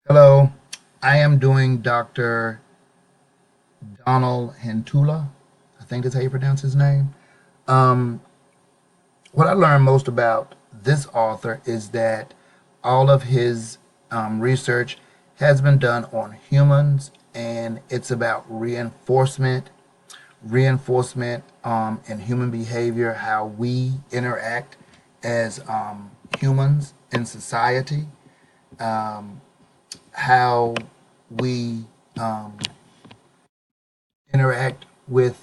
Hello, I am doing Dr. Donald Hentula. I think that's how you pronounce his name. Um, what I learned most about this author is that all of his research has been done on humans, and it's about reinforcement in human behavior, how we interact as humans in society, um, how we interact with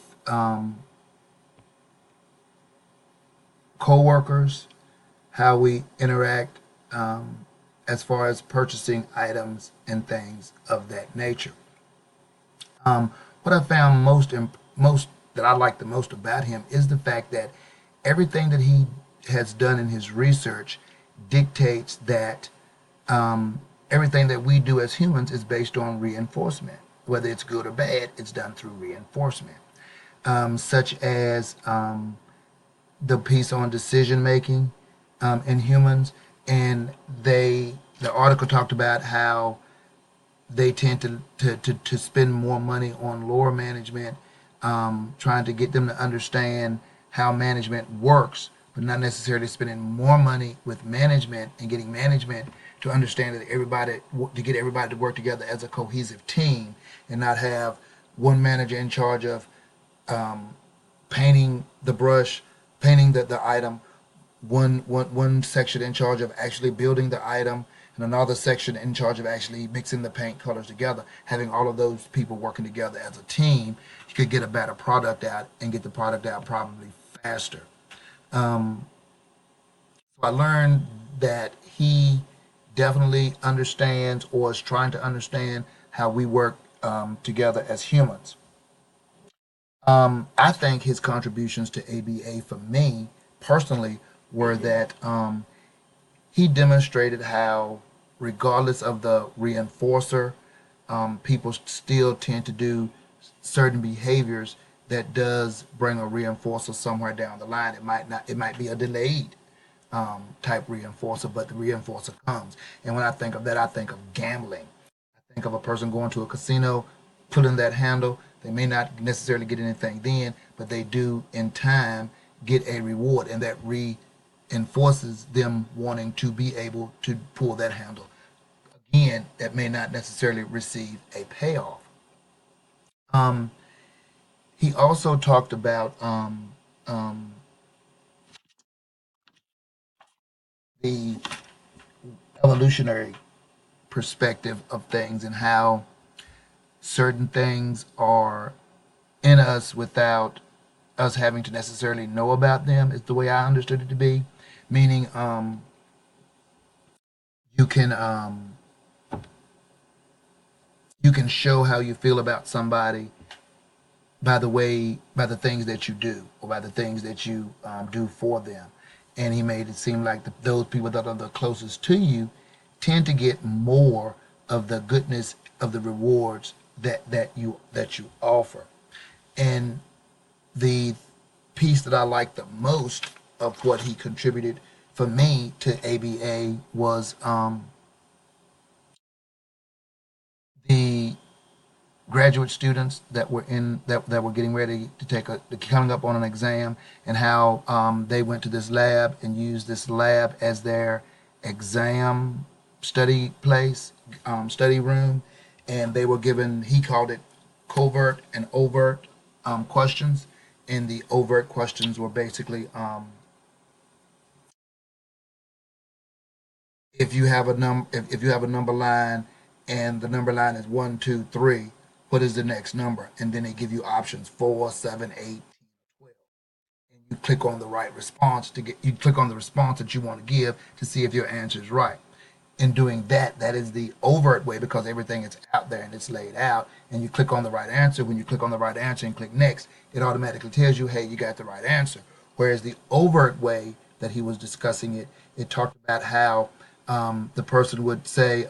coworkers, how we interact as far as purchasing items and things of that nature. What I found most that I like the most about him is the fact that everything that he has done in his research dictates that everything that we do as humans is based on reinforcement. Whether it's good or bad, it's done through reinforcement, such as the piece on decision making in humans, and the article talked about how they tend to spend more money on lower management, trying to get them to understand how management works, but not necessarily spending more money with management and getting management to understand that everybody to get everybody to work together as a cohesive team and not have one manager in charge of painting the brush, painting the item, one section in charge of actually building the item, and another section in charge of actually mixing the paint colors together. Having all of those people working together as a team, you could get a better product out and get the product out probably faster. So I learned that he definitely understands or is trying to understand how we work together as humans. I think his contributions to ABA for me personally were that he demonstrated how, regardless of the reinforcer, people still tend to do certain behaviors that does bring a reinforcer somewhere down the line. It might be a delayed type reinforcer, but the reinforcer comes. And when I think of that, I think of gambling. I think of a person going to a casino, pulling that handle. They may not necessarily get anything then, but they do in time get a reward, and that reinforces them wanting to be able to pull that handle. Again, that may not necessarily receive a payoff. Um, he also talked about um, the evolutionary perspective of things and how certain things are in us without us having to necessarily know about them, is the way I understood it to be. Meaning, you can you can show how you feel about somebody by the things that you do or by the things that you do for them. And he made it seem like those people that are the closest to you tend to get more of the goodness of the rewards that you offer. And the piece that I liked the most of what he contributed for me to ABA was the graduate students that were getting ready to take coming up on an exam, and how they went to this lab and used this lab as their exam study place, study room, and they were given, he called it covert and overt questions, and the overt questions were basically, if you have a number line and the number line is 1 2 3, what is the next number? And then they give you options 4 7 8 12, and you click on the right response to get you click on the response that you want to give to see if your answer is right. In doing that, that is the overt way, because everything is out there and it's laid out, and you click on the right answer. When you click on the right answer and click next, it automatically tells you, hey, you got the right answer. Whereas the overt way that he was discussing it, it talked about how the person would say,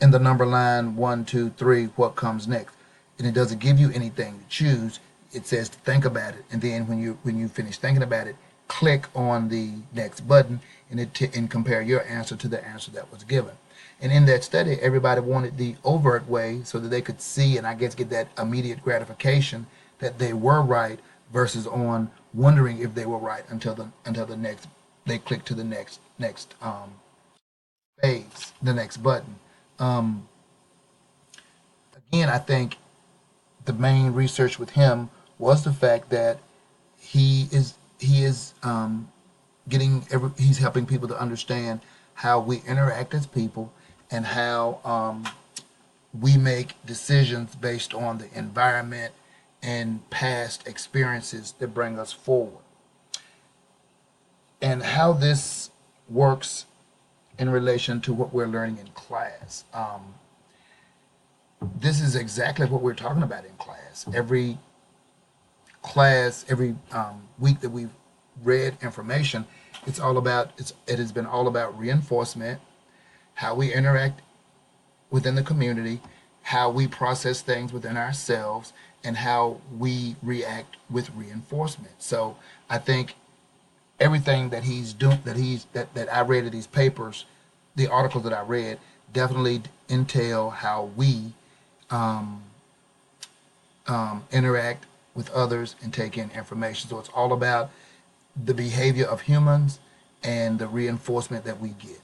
in the number line 1 2 3, what comes next, and it doesn't give you anything to choose. It says to think about it, and then when you finish thinking about it, click on the next button and compare your answer to the answer that was given. And in that study, everybody wanted the overt way so that they could see and I guess get that immediate gratification that they were right versus on wondering if they were right until the next they click to the next phase, the next button. Um, Again, I think the main research with him was the fact that he is he's helping people to understand how we interact as people and how we make decisions based on the environment and past experiences that bring us forward, and how this works in relation to what we're learning in class. This is exactly what we're talking about in class. Every class, every week that we've read information, it has been all about reinforcement, how we interact within the community, how we process things within ourselves, and how we react with reinforcement. So I think everything that he's doing, that I read in these papers, the articles that I read, definitely entail how we interact with others and take in information. So it's all about the behavior of humans and the reinforcement that we get.